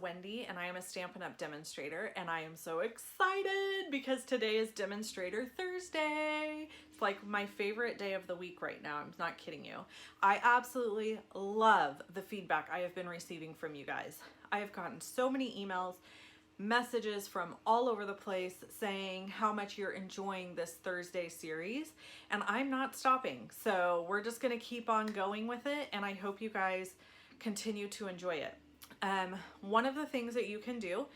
Wendy and I am a Stampin' Up! Demonstrator, and I am so excited because today is Demonstrator Thursday. It's like my favorite day of the week right now. I'm not kidding you. I absolutely love the feedback I have been receiving from you guys. I have gotten so many emails, messages from all over the place saying how much you're enjoying this Thursday series, and I'm not stopping. So we're just gonna keep on going with it, and I hope you guys continue to enjoy it. One of the things that you can do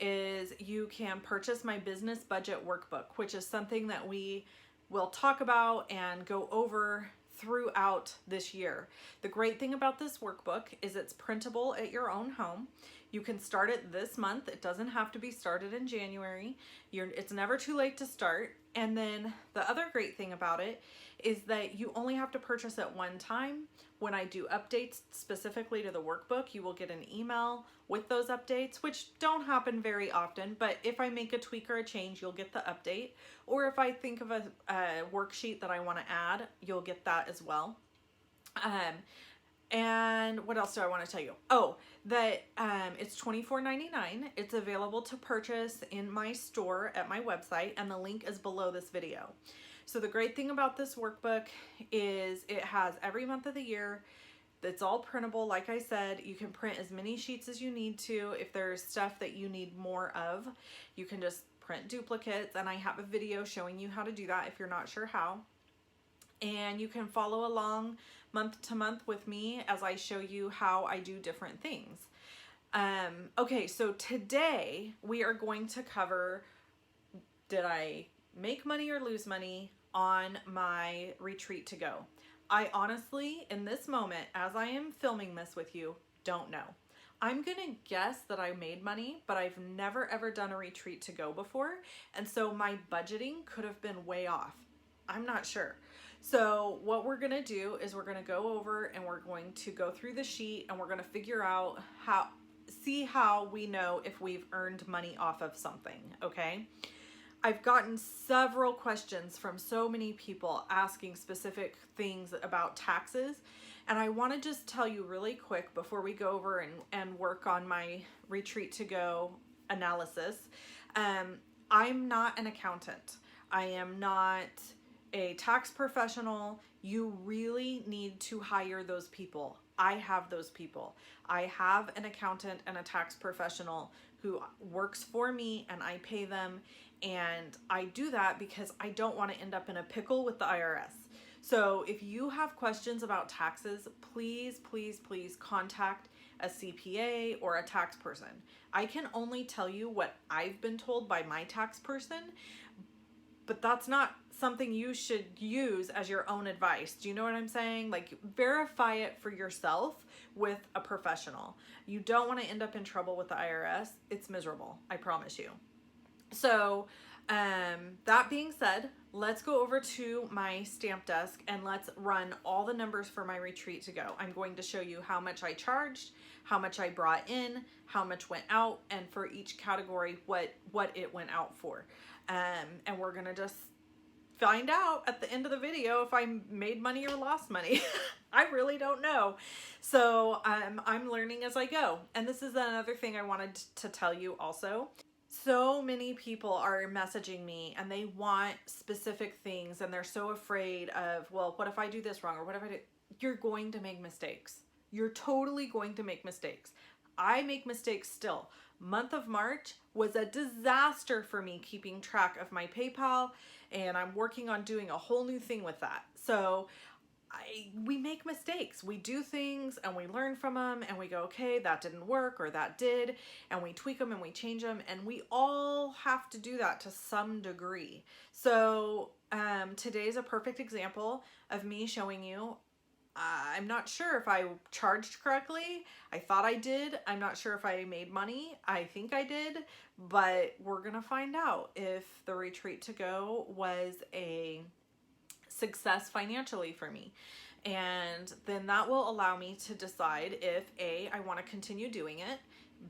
is you can purchase my business budget workbook, which is something that we will talk about and go over throughout this year. The great thing about this workbook is it's printable at your own home. You can start it this month. It doesn't have to be started in January. It's never too late to start. And then the other great thing about it is that you only have to purchase it one time. When I do updates specifically to the workbook, you will get an email with those updates, which don't happen very often, but if I make a tweak or a change, you'll get the update. Or if I think of a worksheet that I want to add, you'll get that as well. And what else do I want to tell you? Oh, that it's $24.99. It's available to purchase in my store at my website, and the link is below this video. So the great thing about this workbook is it has every month of the year. It's all printable. Like I said, you can print as many sheets as you need to. If there's stuff that you need more of, you can just print duplicates, and I have a video showing you how to do that if you're not sure how. And you can follow along month to month with me as I show you how I do different things. Okay, so today we are going to cover, did I make money or lose money on my retreat to go? I honestly, in this moment, as I am filming this with you, don't know. I'm gonna guess that I made money, but I've never ever done a retreat to go before, and so my budgeting could have been way off. I'm not sure. So what we're gonna do is we're gonna go over and we're going to go through the sheet, and we're gonna figure out see how we know if we've earned money off of something, okay? I've gotten several questions from so many people asking specific things about taxes, and I want to just tell you really quick before we go over and work on my retreat to go analysis. I'm not an accountant. I am not a tax professional. You really need to hire those people. I have those people. I have an accountant and a tax professional who works for me, and I pay them. And I do that because I don't want to end up in a pickle with the IRS. So if you have questions about taxes, please, please, please contact a CPA or a tax person. I can only tell you what I've been told by my tax person, but that's not something you should use as your own advice. Do you know what I'm saying? Like, verify it for yourself with a professional. You don't want to end up in trouble with the IRS. It's miserable, I promise you. So that being said, let's go over to my stamp desk and let's run all the numbers for my retreat to go. I'm going to show you how much I charged, how much I brought in, how much went out, and for each category what it went out for. And we're gonna just find out at the end of the video if I made money or lost money. I really don't know. So I'm learning as I go. And this is another thing I wanted to tell you also. So many people are messaging me and they want specific things, and they're so afraid of, well, what if I do this wrong, or what if I do? You're going to make mistakes. You're totally going to make mistakes. I make mistakes still. Month of March was a disaster for me keeping track of my PayPal, and I'm working on doing a whole new thing with that. So we make mistakes. We do things and we learn from them, and we go, okay, that didn't work, or that did, and we tweak them and we change them, and we all have to do that to some degree. So today's a perfect example of me showing you I'm not sure if I charged correctly. I thought I did. I'm not sure if I made money. I think I did, but we're gonna find out if the retreat to go was a success financially for me. And then that will allow me to decide if A, I want to continue doing it,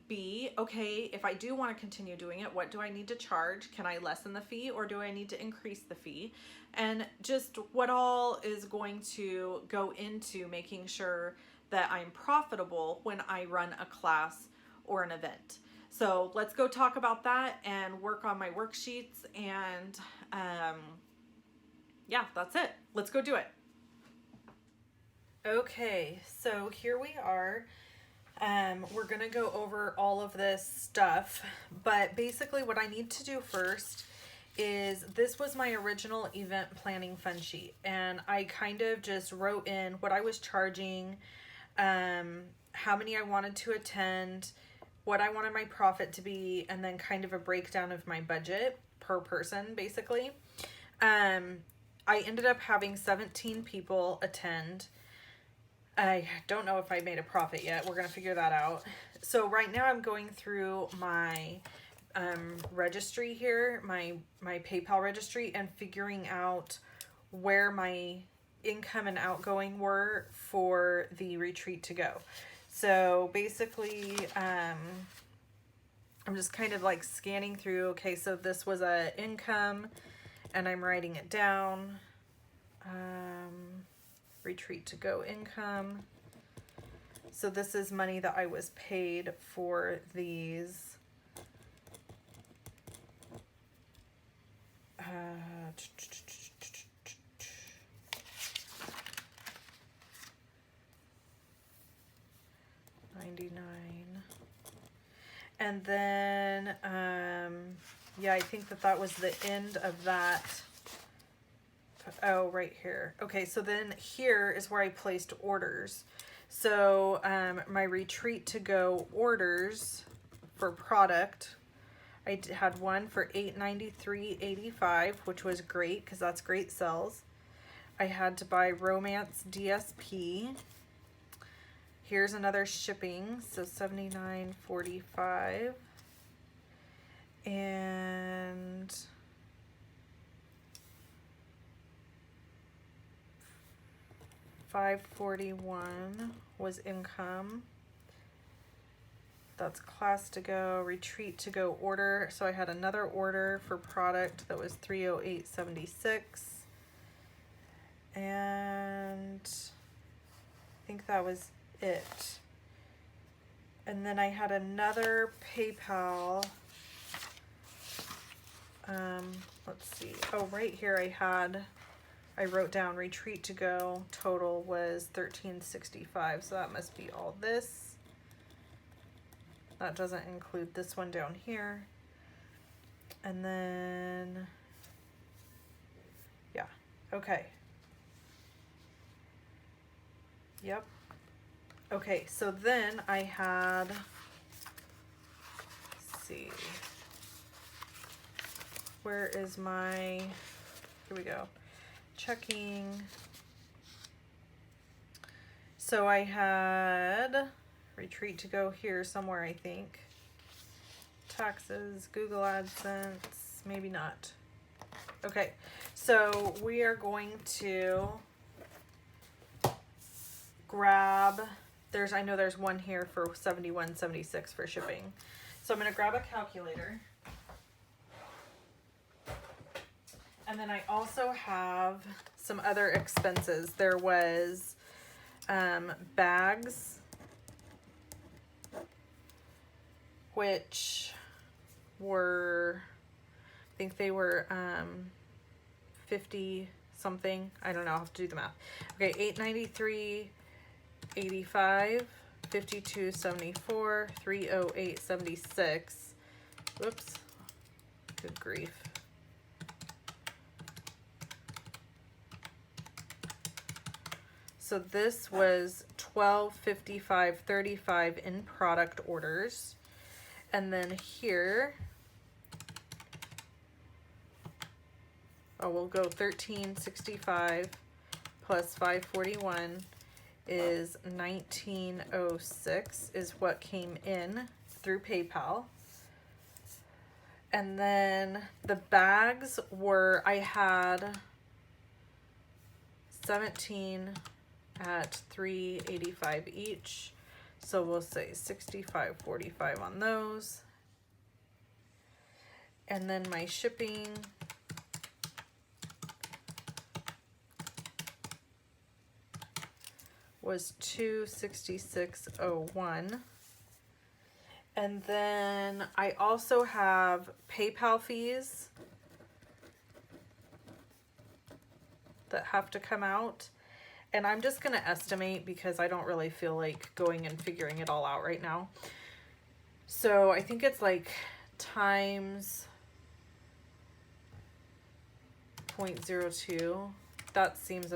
B, okay, if I do want to continue doing it, what do I need to charge? Can I lessen the fee, or do I need to increase the fee? And just what all is going to go into making sure that I'm profitable when I run a class or an event. So let's go talk about that and work on my worksheets, and yeah, that's it. Let's go do it. Okay, so here we are. We're gonna go over all of this stuff, but basically what I need to do first is, this was my original event planning fun sheet, and I kind of just wrote in what I was charging, how many I wanted to attend, what I wanted my profit to be, and then kind of a breakdown of my budget per person, basically. I ended up having 17 people attend. I don't know if I made a profit yet. We're going to figure that out. So right now I'm going through my registry here, my PayPal registry, and figuring out where my income and outgoing were for the retreat to go. So basically, I'm just kind of like scanning through. Okay, so this was a income, and I'm writing it down. Retreat to go income. So this is money that I was paid for these. $99. And then, yeah, I think that was the end of that. Oh, right here. Okay, so then here is where I placed orders. So my retreat to go orders for product, I had one for $893.85, which was great because that's great sales. I had to buy Romance DSP. Here's another shipping, so $79.45. And $541 was income. That's class to go, retreat to go order. So I had another order for product that was $308.76. And I think that was it. And then I had another PayPal. Let's see. Oh, right here I wrote down retreat to go. Total was $13.65. So that must be all this. That doesn't include this one down here. And then, yeah, okay. Yep. Okay, so then I had, let's see, where is my, here we go, checking. So I had retreat to go here somewhere, I think. Taxes, Google AdSense, maybe not. Okay, so we are going to grab, I know there's one here for $71.76 for shipping. So I'm going to grab a calculator. And then I also have some other expenses. There was bags, which were, I think they were 50 something. I don't know, I'll have to do the math. Okay, $893.85, $52.74, $308.76. Whoops, good grief. So this was $1255.35 in product orders. And then here, oh, we'll go $13.65 plus $541 is $19.06 is what came in through PayPal. And then the bags were, I had 17 at $385 each. So we'll say $65.45 on those. And then my shipping was $266.01. And then I also have PayPal fees that have to come out. And I'm just going to estimate because I don't really feel like going and figuring it all out right now. So I think it's like times 0.02. That seems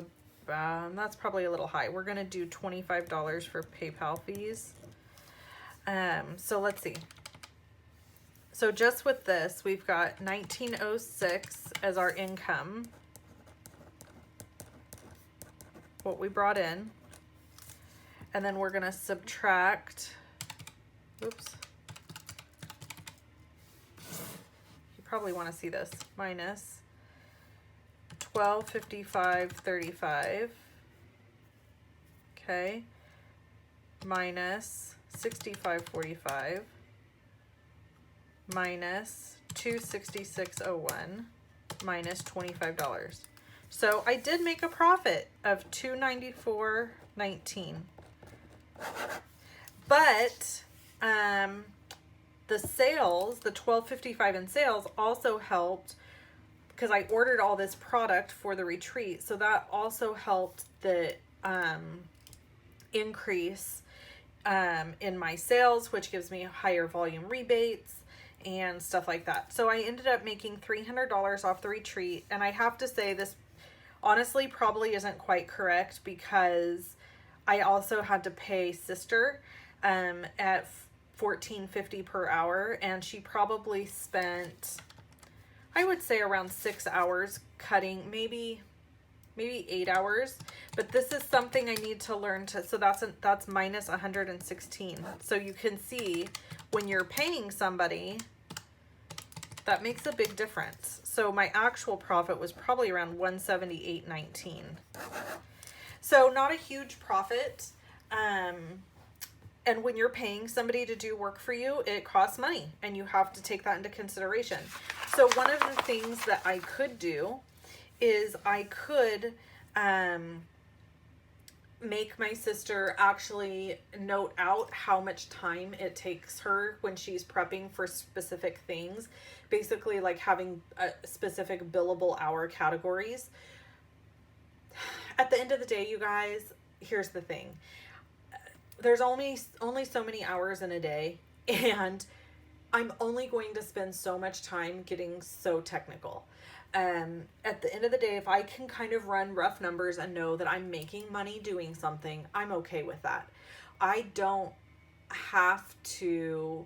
that's probably a little high. We're going to do $25 for PayPal fees. So let's see. So just with this, we've got 1906 as our income, what we brought in, and then we're going to subtract, oops, you probably want to see this, minus 1255.35, okay, minus 65.45, minus 266.01, minus $25. So I did make a profit of $294.19. But the sales, the $12.55 in sales also helped because I ordered all this product for the retreat. So that also helped the increase in my sales, which gives me higher volume rebates and stuff like that. So I ended up making $300 off the retreat. And I have to say, this honestly probably isn't quite correct because I also had to pay sister at $14.50 per hour, and she probably spent, I would say, around 6 hours cutting, maybe 8 hours. But this is something I need to learn to, so that's minus 116. So you can see when you're paying somebody, that makes a big difference. So my actual profit was probably around 178.19. So not a huge profit. And when you're paying somebody to do work for you, it costs money, and you have to take that into consideration. So one of the things that I could do is I could make my sister actually note out how much time it takes her when she's prepping for specific things, basically like having specific billable hour categories. At the end of the day, you guys, here's the thing. There's only so many hours in a day, and I'm only going to spend so much time getting so technical. At the end of the day, if I can kind of run rough numbers and know that I'm making money doing something, I'm okay with that. I don't have to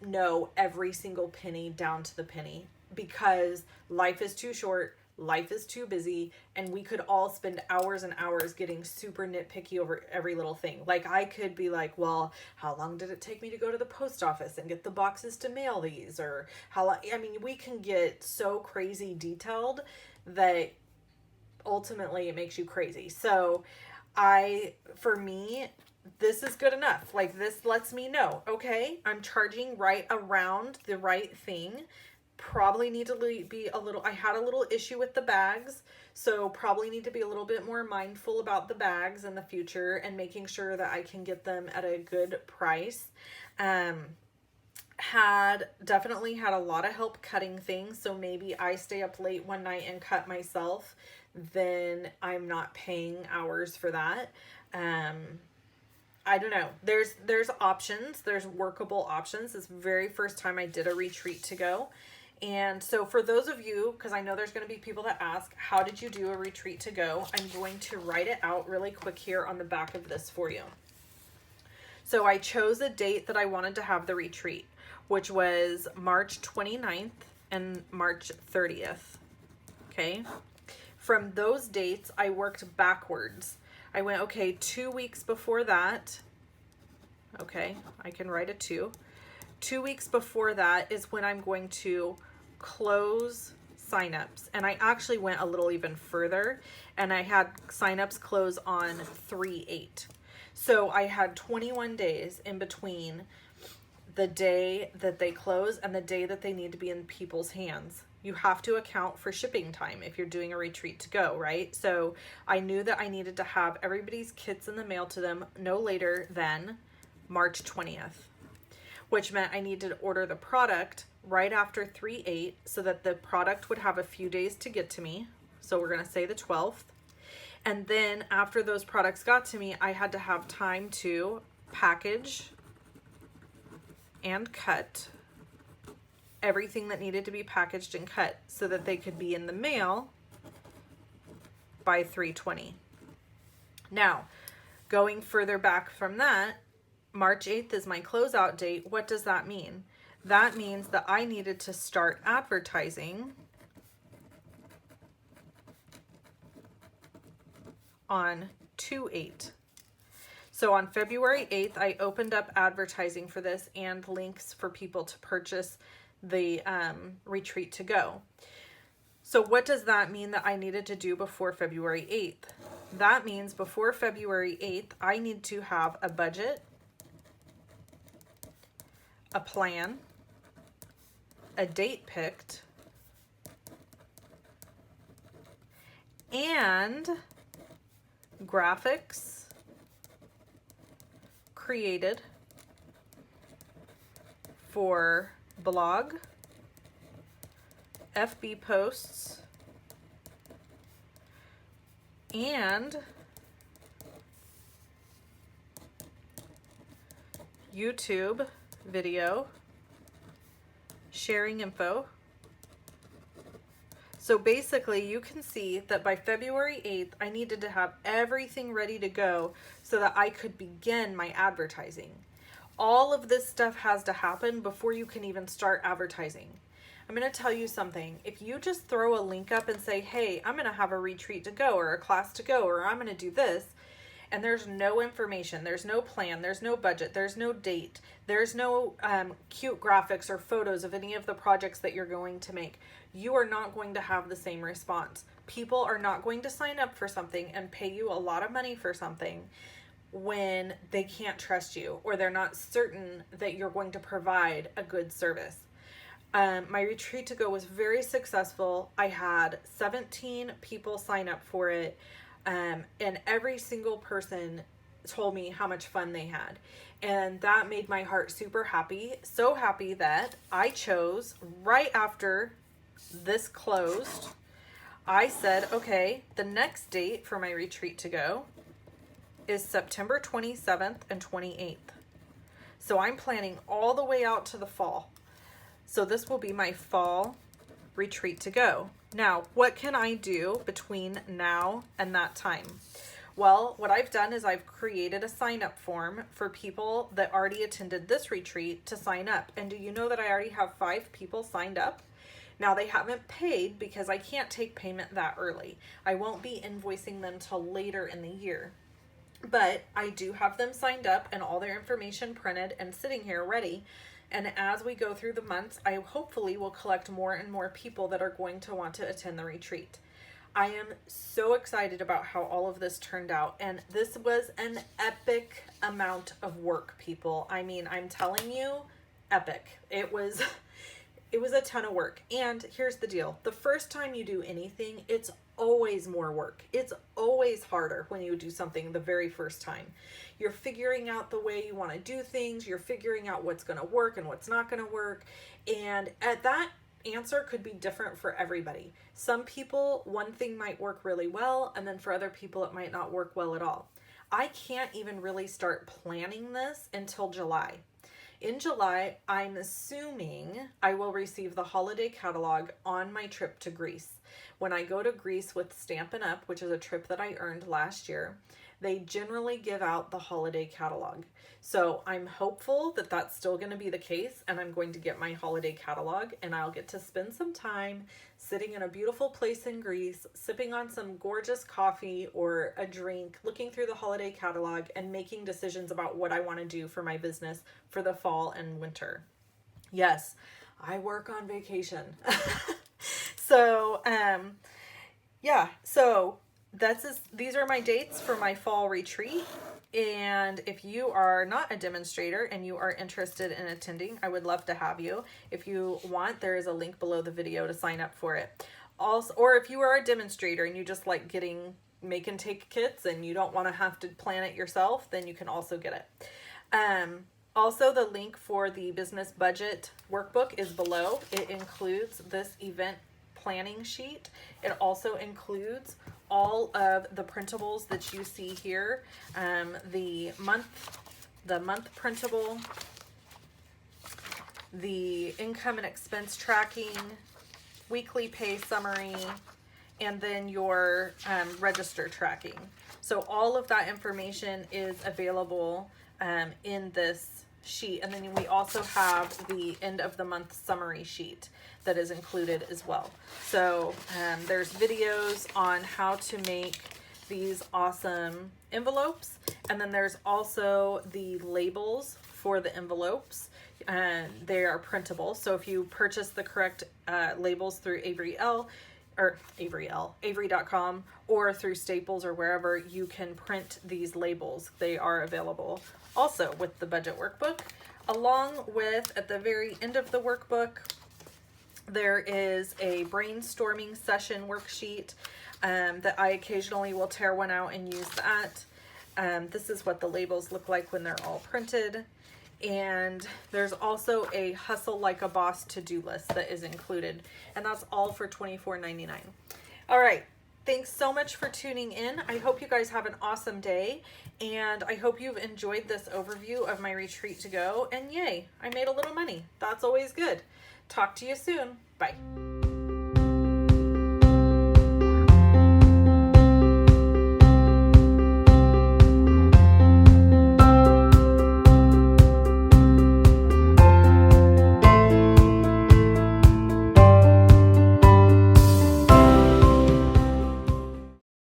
know every single penny down to the penny, because life is too short, life is too busy, and we could all spend hours and hours getting super nitpicky over every little thing. Like, I could be like, well, how long did it take me to go to the post office and get the boxes to mail these? Or how long, I mean, we can get so crazy detailed that ultimately it makes you crazy. So for me, this is good enough. Like, this lets me know, okay, I'm charging right around the right thing. Probably need to be a little, I had a little issue with the bags, so probably need to be a little bit more mindful about the bags in the future and making sure that I can get them at a good price. Definitely had a lot of help cutting things, so maybe I stay up late one night and cut myself, then I'm not paying hours for that. I don't know. There's options. There's workable options. This very first time I did a retreat to go. And so for those of you, because I know there's going to be people that ask, how did you do a retreat to go? I'm going to write it out really quick here on the back of this for you. So I chose a date that I wanted to have the retreat, which was March 29th and March 30th. Okay. From those dates, I worked backwards. I went, okay, 2 weeks before that. Okay, I can write a 2. 2 weeks before that is when I'm going to close signups. And I actually went a little even further, and I had signups close on 3/8. So I had 21 days in between the day that they close and the day that they need to be in people's hands. You have to account for shipping time if you're doing a retreat to go, right? So I knew that I needed to have everybody's kits in the mail to them no later than March 20th. which meant I needed to order the product right after 3/8 so that the product would have a few days to get to me. So we're going to say the 12th. And then after those products got to me, I had to have time to package and cut everything that needed to be packaged and cut so that they could be in the mail by 3/20. Now, going further back from that, March 8th is my closeout date. What does that mean? That means that I needed to start advertising on 2/8. So on February 8th, I opened up advertising for this and links for people to purchase the retreat to go. So what does that mean that I needed to do before February 8th? That means before February 8th, I need to have a budget, a plan, a date picked, and graphics created for blog, FB posts, and YouTube video, sharing info. So basically you can see that by February 8th, I needed to have everything ready to go so that I could begin my advertising. All of this stuff has to happen before you can even start advertising. I'm going to tell you something. If you just throw a link up and say, hey, I'm going to have a retreat to go or a class to go, or I'm going to do this, and there's no information, there's no plan, there's no budget, there's no date, there's no cute graphics or photos of any of the projects that you're going to make, you are not going to have the same response. People are not going to sign up for something and pay you a lot of money for something when they can't trust you or they're not certain that you're going to provide a good service. My retreat to go was very successful. I had 17 people sign up for it. And every single person told me how much fun they had. And that made my heart super happy. So happy that I chose right after this closed, I said, okay, the next date for my retreat to go is September 27th and 28th. So I'm planning all the way out to the fall. So this will be my fall retreat to go. Now, what can I do between now and that time? Well, what I've done is I've created a sign-up form for people that already attended this retreat to sign up. And do you know that I already have 5 people signed up? Now, they haven't paid because I can't take payment that early. I won't be invoicing them till later in the year. But I do have them signed up and all their information printed and sitting here ready. And as we go through the months, I hopefully will collect more and more people that are going to want to attend the retreat. I am so excited about how all of this turned out. And this was an epic amount of work, people. I mean, I'm telling you, epic. It was a ton of work. And here's the deal. The first time you do anything, it's always more work. It's always harder when you do something the very first time. You're figuring out the way you want to do things. You're figuring out what's going to work and what's not going to work. And at that answer could be different for everybody. Some people, one thing might work really well, and then for other people, it might not work well at all. I can't even really start planning this until July. In July, I'm assuming I will receive the holiday catalog on my trip to Greece. When I go to Greece with Stampin' Up, which is a trip that I earned last year, they generally give out the holiday catalog. So I'm hopeful that that's still going to be the case, and I'm going to get my holiday catalog, and I'll get to spend some time sitting in a beautiful place in Greece, sipping on some gorgeous coffee or a drink, looking through the holiday catalog and making decisions about what I want to do for my business for the fall and winter. Yes, I work on vacation. So, these are my dates for my fall retreat. And if you are not a demonstrator and you are interested in attending, I would love to have you. If you want, there is a link below the video to sign up for it. Also, or if you are a demonstrator and you just like make and take kits and you don't want to have to plan it yourself, then you can also get it. Also, the link for the business budget workbook is below. It includes this event planning sheet. It also includes all of the printables that you see here. The month printable, the income and expense tracking, weekly pay summary, and then your register tracking. So all of that information is available in this sheet. And then we also have the end of the month summary sheet that is included as well. So there's videos on how to make these awesome envelopes. And then there's also the labels for the envelopes. And they are printable. So if you purchase the correct labels through Avery.com or through Staples or wherever, you can print these labels. They are available also with the budget workbook. Along with, at the very end of the workbook, there is a brainstorming session worksheet that I occasionally will tear one out and use that. This is what the labels look like when they're all printed. And there's also a Hustle Like a Boss to-do list that is included. And that's all for $24.99. All right. Thanks so much for tuning in. I hope you guys have an awesome day. And I hope you've enjoyed this overview of my retreat to go. And yay, I made a little money. That's always good. Talk to you soon. Bye.